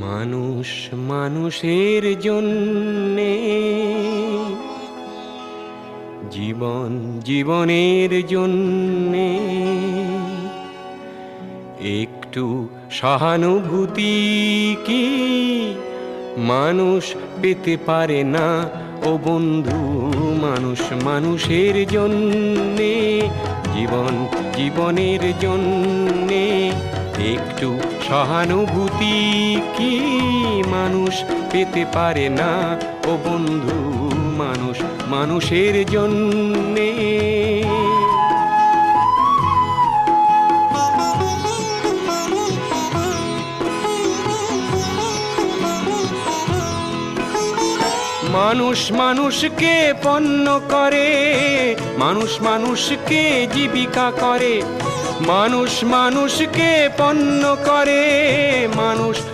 মানুষ মানুষের জন্যে, জীবন জীবনের জন্যে একটু সহানুভূতি কি মানুষ পেতে পারে না ও বন্ধু? মানুষ মানুষের জন্যে, জীবন জীবনের জন্যে একটু সহানুভূতি কি মানুষ পেতে পারে না ও বন্ধু? মানুষ মানুষের জন্যে। মানুষ মানুষকে পণ্য করে, মানুষ মানুষকে জীবিকা করে, মানুষ মানুষকে পণ্য করে, মানুষ